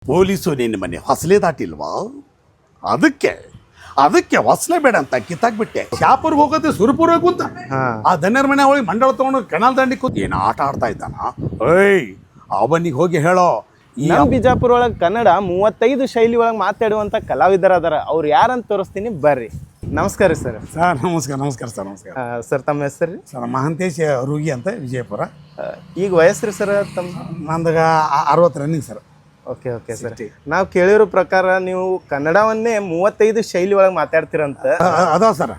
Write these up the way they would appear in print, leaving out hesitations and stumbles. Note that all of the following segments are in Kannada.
ಪೊಲೀಸು ನಿನ್ನ ಮನೆ ಹೊಸಲೇ ದಾಟಿಲ್ವಾ? ಅದಕ್ಕೆ ಹೊಸಲೇ ಬೇಡ ಅಂತ ಕಿತ್ತಾಕ್ಬಿಟ್ಟೆ. ಶಾಪುರ್ಗೆ ಹೋಗೋದು ಸುರಪುರ ಕೂತ ಆ ಧನ್ಯರ ಮನೆ ಒಳಗೆ ಮಂಡಳ ತಗೊಂಡು ಕೆನಾಲ್ ದಂಡಿ ಕೂತ್ ಏನು ಆಟ ಆಡ್ತಾ ಇದ್ದಾನ? ಏಯ್ ಅವನಿಗೆ ಹೋಗಿ ಹೇಳೋ, ನಮ್ಮ ಬಿಜಾಪುರ ಒಳಗೆ ಕನ್ನಡ 35 ಶೈಲಿ ಒಳಗೆ ಮಾತಾಡುವಂಥ ಕಲಾವಿದರ ಅದಾರ. ಅವ್ರು ಯಾರಂತ ತೋರಿಸ್ತೀನಿ ಬರ್ರಿ. ನಮಸ್ಕಾರ ಸರ್. ಸರ್ ನಮಸ್ಕಾರ ಸರ್. ಸರ್ ತಮ್ಮ ಹೆಸರು ರೀ? ಸರ್ ಮಹಾಂತೇಶ್ ರೂಗಿ ಅಂತ ವಿಜಯಪುರ. ಈಗ ವಯಸ್ಸು ಸರ್ ತಮ್ಮ? ನಂದಾಗ 60 ರನ್ನಿಂಗ್ ಸರ್. Okay sir. ನಾವು ಕೇಳಿರೋ ಪ್ರಕಾರ ನೀವು ಕನ್ನಡವನ್ನೇ 35 ಶೈಲಿ ಒಳಗೆ ಮಾತಾಡ್ತೀರಂತ. ಅದಾವ ಸರ್,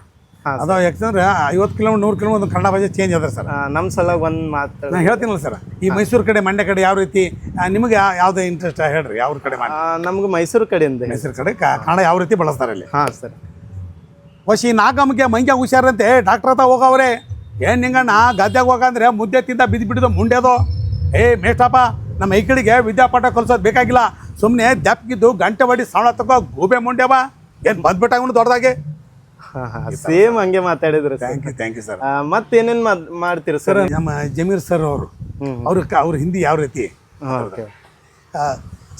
ಅದಾವ. ಯಾಕಂದ್ರೆ 50 ಕಿಲೋಮೀಟರ್ 100 ಕಿಲೋಮೀಟರ್ ಕನ್ನಡ ಭಾಷೆ ಚೇಂಜ್ ಅದ ಸರ್. ನಮ್ಮ ಸಲ ಒಂದು ಮಾತು ನಾನು ಹೇಳ್ತೀನಲ್ಲ ಸರ್, ಈ ಮೈಸೂರು ಕಡೆ ಮಂಡ್ಯ ಕಡೆ ಯಾವ ರೀತಿ ನಿಮಗೆ ಯಾವ್ದು ಇಂಟ್ರೆಸ್ಟ್ ಹೇಳ್ರಿ, ಯಾವ ಕಡೆ ಮಾಡಿ? ನಮ್ಗೆ ಮೈಸೂರು ಕಡೆಯಿಂದ. ಮೈಸೂರು ಕಡೆ ಕನ್ನಡ ಯಾವ ರೀತಿ ಬಳಸ್ತಾರೆ ಇಲ್ಲಿ? ಹಾಂ ಸರ್. ವಶಿ ನಾಗಮ್ಗೆ ಮಂಗ್ಯ ಹುಷಾರಂತೆ ಡಾಕ್ಟ್ರ್ ಹತ್ರ ಹೋಗವ್ರೆ. ಏನು ನಿಂಗಣ್ಣ ಗದ್ಯಾಗ ಹೋಗಂದ್ರೆ ಮುದ್ದೆ ತಿಂದ ಬಿದ್ದು ಮುಂಡೆದು. ಮೇಷ್ಟಪ್ಪ, ನಮ್ಮ ಈ ಕಡೆಗೆ ವಿದ್ಯಾಪಾಠ ಕಲ್ಸೋದು ಬೇಕಾಗಿಲ್ಲ, ಸುಮ್ಮನೆ ದಪ್ಪಿದ್ದು ಗಂಟೆ ಬಡಿ ಸವಣ ತಗೋ ಗೋಬೆ ಮುಂಡ್ಯವ ಏನು ಬಂದ್ಬಿಟ್ಟಾಗ ದೊಡ್ಡದಾಗೆ. ಸೇಮ್ ಹಂಗೆ ಮಾತಾಡಿದ್ರು. Thank you sir. ಮತ್ತೇನೇನು ಮಾಡ್ತೀರಿ ಸರ್? ನಮ್ಮ ಜಮೀರ್ ಸರ್ ಅವ್ರ ಹಿಂದಿ ಯಾವ ರೀತಿ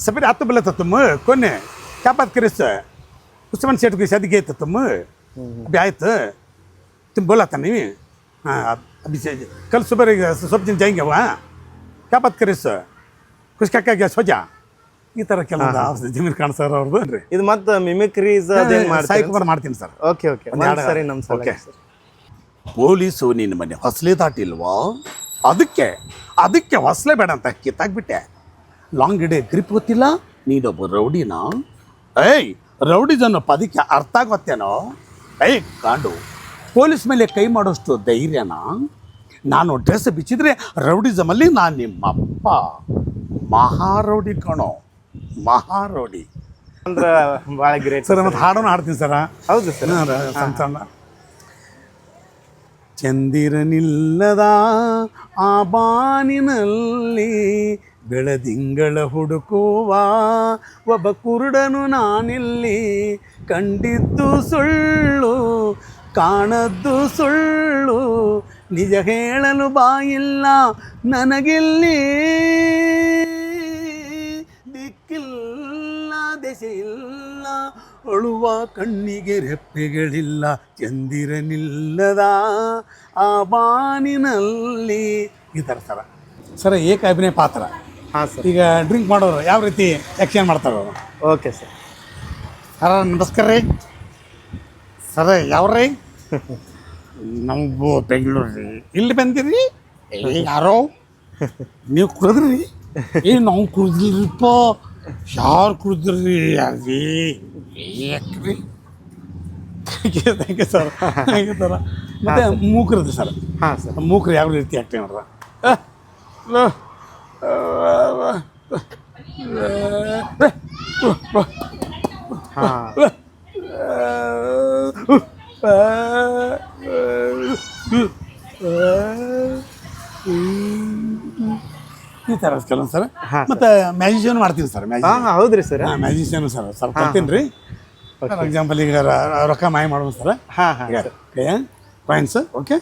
सवेरे आते बोला था तुम कौन है, क्या बात करे सर? उस्मान सेठ की शादी गए थे तुम, अभी आए थे, तुम बोला था नहीं? हाँ अभी से कल सुबह सब दिन जाएंगे वहाँ, क्या बात करे सर? कुछ क्या सोचा? ಈ ಥರ ಕೆಲವೊಂದು ಜಮೀರ್ ಖಾನ್ ಸರ್ ಅವ್ರದ್ದು. ಇದು ಮತ್ತೆ ಮಿಮಿಕ್ರೀಸ್ ಸಾಯಿಕುಮಾರ್ ಮಾಡ್ತೀನಿ ಸರ್. ಓಕೆ ಸರಿ. ನಮ್ಮ ಸಲ ಪೊಲೀಸು ನಿನ್ನ ಮನೆ ಹೊಸಲೇ ದಾಟಿಲ್ವಾ? ಅದಕ್ಕೆ ಹೊಸಲೇ ಬೇಡ ಅಂತ ಕಿತ್ತಾಕ್ಬಿಟ್ಟೆ. ಲಾಂಗ್ ಇಡೇ ಗ್ರಿಪ್ ಗೊತ್ತಿಲ್ಲ, ನೀನೊಬ್ಬ ರೌಡಿನ? ರೌಡಿಸ್ ಅನ್ನೋ ಪದಕ್ಕೆ ಅರ್ಥ ಗೊತ್ತೇನೋ? ಕಾಂಡು ಪೊಲೀಸ್ ಮೇಲೆ ಕೈ ಮಾಡೋಷ್ಟು ಧೈರ್ಯನ? ನಾನು ಡ್ರೆಸ್ ಬಿಚ್ಚಿದ್ರೆ ರೌಡಿಸಮಲ್ಲಿ ನಾನು ನಿಮ್ಮಪ್ಪ ಮಹಾರೌಡಿ ಕಣೋ, ಮಹಾರೌಡಿ ಅಂದ್ರೆ ಭಾಳ ಗ್ರೇಟ್ ಸರ್. ಮತ್ತು ಹಾಡೋನು ಹಾಡ್ತೀನಿ ಸರ. ಹೌದು ಸರ್. ಸಣ್ಣ ಚಂದಿರನಿಲ್ಲದ ಆ ಬಾನಿನಲ್ಲಿ ಬೆಳದಿಂಗಳ ಹುಡುಕುವ ಒಬ್ಬ ಕುರುಡನು ನಾನಿಲ್ಲಿ, ಕಂಡಿದ್ದು ಸುಳ್ಳು ಕಾಣದ್ದು ಸುಳ್ಳು, ನಿಜ ಹೇಳಲು ಬಾಯಿಲ್ಲ ನನಗಿಲ್ಲಿ, ದಿಕ್ಕಿಲ್ಲ ದೆಸೆ ಇಲ್ಲ, ಅಳುವ ಕಣ್ಣಿಗೆ ರೆಪ್ಪೆಗಳಿಲ್ಲ, ಚಂದಿರನಿಲ್ಲದ ಆ ಬಾನಿನಲ್ಲಿ. ಈ ಥರ ಸರ ಏಕ ಅಭಿನಯ ಪಾತ್ರ. ಹಾಂ ಸರ್. ಈಗ ಡ್ರಿಂಕ್ ಮಾಡೋರು ಯಾವ ರೀತಿ ಆ್ಯಕ್ಷನ್ ಮಾಡ್ತಾರೆ ಅವರು? Okay sir. ಸರ ನಮಸ್ಕಾರ ರೀ. ಸರ ಯಾವ್ರಿ? ನಮಗೂ ಬೆಂಗಳೂರು ರೀ. ಇಲ್ಲಿ ಬಂದಿರಿ? ಯಾರೋ ನೀವು ಕುಡಿದ್ರಿ? ನಾವು ಕುಡಿದಿಲ್ರಿಪ್ಪ. ಯಾರು ಕುಡಿದ್ರಿ? ಅದೇ ಯಾಕ್ರಿ? Thank you sir. ಮತ್ತು ಮೂಕ್ರದ್ದು ಸರ್. ಹಾಂ ಸರ್. ಮೂಕ್ರು ಯಾವ ರೀತಿ ಆ್ಯಕ್ಟಿಂಗ್ ಮಾಡ್ದ? ಈ ಥರ ಕೆಲವೊಂದು ಸರ್. ಮತ್ತು ಮ್ಯಾಜಿಷಿಯನ್ ಮಾಡ್ತೀನಿ ಸರ್. ಹೌದ್ರಿ ಸರ್. ಮ್ಯಾಜಿಷಿಯನ್ ಸರ್ ಸ್ವಲ್ಪ ಕಲ್ತೀನಿ ರೀ. ಫಾರ್ ಎಕ್ಸಾಂಪಲ್ ಈಗ ರೊಕ್ಕ ಮಾಯ ಮಾಡೋದು ಸರ್. ಕಾಯಿನ್ಸ್. Okay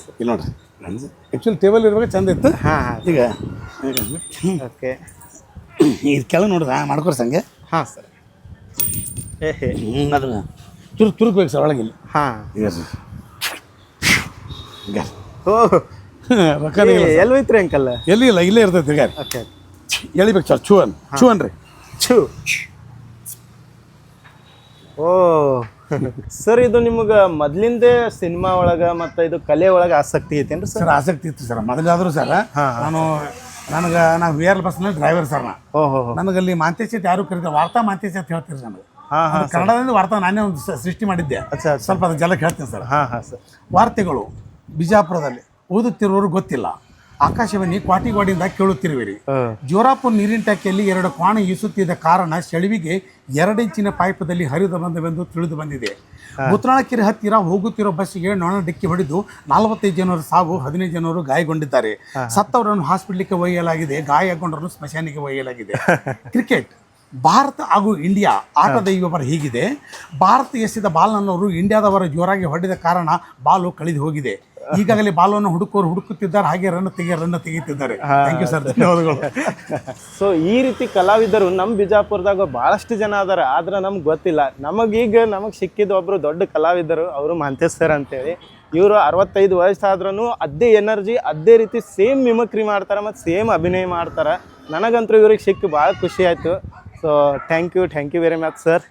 sir. ಇಲ್ಲಿ ನೋಡ್ರಿ, ಆ್ಯಕ್ಚುಲಿ ಟೇಬಲ್ ಇರುವಾಗ ಚಂದ ಇತ್ತು. ಈಗ ಓಕೆ ಇದು ಕೆಳಗೆ ನೋಡ್ರಿ ಮಾಡ್ಕೊರಿ ಸಂಗೆ. ಹಾಂ ಸರ್. ಅದನ್ನು ತುರುಕ್ಬೇಕು ಸರ್ ಒಳಗೆ. ಇಲ್ಲಿ ಈಗ ರೊಕ್ಕ ಎಲ್ಲಿ ಹೋಯ್ತ್ರಿ ಅಂಕಲ್? ಎಲ್ಲಿ ಇಲ್ಲ, ಇಲ್ಲೇ ಇರ್ತೈತಿ. ಈಗ ಓಕೆ ಎಳಿಬೇಕು ಸರ್. ಚೂ ಅನ್ರಿ. ಓ ಸರ್, ಇದು ನಿಮ್ಗೆ ಮೊದ್ಲಿಂದೇ ಸಿನಿಮಾ ಒಳಗೆ ಮತ್ತು ಇದು ಕಲೆ ಒಳಗೆ ಆಸಕ್ತಿ ಐತೇನ್ರಿ ಸರ್? ಆಸಕ್ತಿ ಇತ್ತು ಸರ್ ಮೊದಲಾದರೂ ಸರ್. ನಾನು ವಿ ಆರ್ ಬಸ್ನಲ್ಲಿ ಡ್ರೈವರ್ ಸರ್. ನನಗಲ್ಲಿ ಮಾಂತೇಶ್ ಯಾರು ಕರೀತಾರೆ, ವಾರ್ತಾ ಮಾಂತೇಶ್ ಅಂತ ಹೇಳ್ತೀರಿ ನನಗೆ. ಕನ್ನಡದಿಂದ ವಾರ್ತಾ ನಾನೇ ಒಂದು ಸೃಷ್ಟಿ ಮಾಡಿದ್ದೆ. ಸ್ವಲ್ಪ ಅದು ಜಲಕ್ಕೆ ಹೇಳ್ತೀನಿ ಸರ್. ಸರ್. ವಾರ್ತೆಗಳು ಬಿಜಾಪುರದಲ್ಲಿ ಓದುತ್ತಿರುವವರು ಗೊತ್ತಿಲ್ಲ, ಆಕಾಶವಾಣಿ ಕ್ವಾಟಿಗೋಡಿಂದ ಕೇಳುತ್ತಿರುವಿರಿ. ಜೋರಾಪುರ ನೀರಿನ ಟ್ಯಾಂಕಿಯಲ್ಲಿ 2 ಕ್ವಾಣ ಈಸುತ್ತಿದ್ದ ಕಾರಣ ಸೆಳವಿಗೆ 2 ಇಂಚಿನ ಪೈಪದಲ್ಲಿ ಹರಿದು ಬಂದವೆಂದು ತಿಳಿದು ಬಂದಿದೆ. ಮುತ್ರಾಳಕೆರೆ ಹತ್ತಿರ ಹೋಗುತ್ತಿರೋ ಬಸ್ಸಿಗೆ ನೊಣ ಡಿಕ್ಕಿ ಹೊಡೆದು 45 ಜನರು ಸಾವು, 15 ಜನರು ಗಾಯಗೊಂಡಿದ್ದಾರೆ. ಸತ್ತವರನ್ನು ಹಾಸ್ಪಿಟ್ಲಿಗೆ ಒಯ್ಯಲಾಗಿದೆ, ಗಾಯಗೊಂಡರನ್ನು ಸ್ಮಶಾನಿಗೆ ಒಯ್ಯಲಾಗಿದೆ. ಕ್ರಿಕೆಟ್. ಭಾರತ ಹಾಗೂ ಇಂಡಿಯಾ ಆಟದ ವಿವರ ಹೀಗಿದೆ. ಭಾರತ ಎಸೆದ ಬಾಲ್ನವರು ಇಂಡಿಯಾದವರ ಜೋರಾಗಿ ಹೊಡೆದ ಕಾರಣ ಬಾಲು ಕಳೆದು ಹೋಗಿದೆ. ಈಗಾಗಲೇ ಬಾಲವನ್ನು ಹುಡುಕುತ್ತಿದ್ದಾರೆ, ಹಾಗೆ ರನ್ ತೆಗೀತಿದ್ದಾರೆ. ಥ್ಯಾಂಕ್ ಯು ಸರ್, ಧನ್ಯವಾದಗಳು. ಸೊ ಈ ರೀತಿ ಕಲಾವಿದರು ನಮ್ಮ ಬಿಜಾಪುರದಾಗ ಭಾಳಷ್ಟು ಜನ ಅದಾರ, ಆದ್ರೆ ನಮ್ಗೆ ಗೊತ್ತಿಲ್ಲ. ನಮಗೆ ಸಿಕ್ಕಿದ ಒಬ್ರು ದೊಡ್ಡ ಕಲಾವಿದರು, ಅವರು ಮಹಂತೇಶ್ ಸರ್ ಅಂತೇಳಿ. ಇವರು 65 ವಯಸ್ಸಾದ್ರೂ ಅದೇ ಎನರ್ಜಿ, ಅದೇ ರೀತಿ ಸೇಮ್ ಮಿಮಿಕ್ರಿ ಮಾಡ್ತಾರೆ ಮತ್ತು ಸೇಮ್ ಅಭಿನಯ ಮಾಡ್ತಾರೆ. ನನಗಂತೂ ಇವ್ರಿಗೆ ಸಿಕ್ಕಿ ಭಾಳ ಖುಷಿ ಆಯಿತು. So thank you very much sir.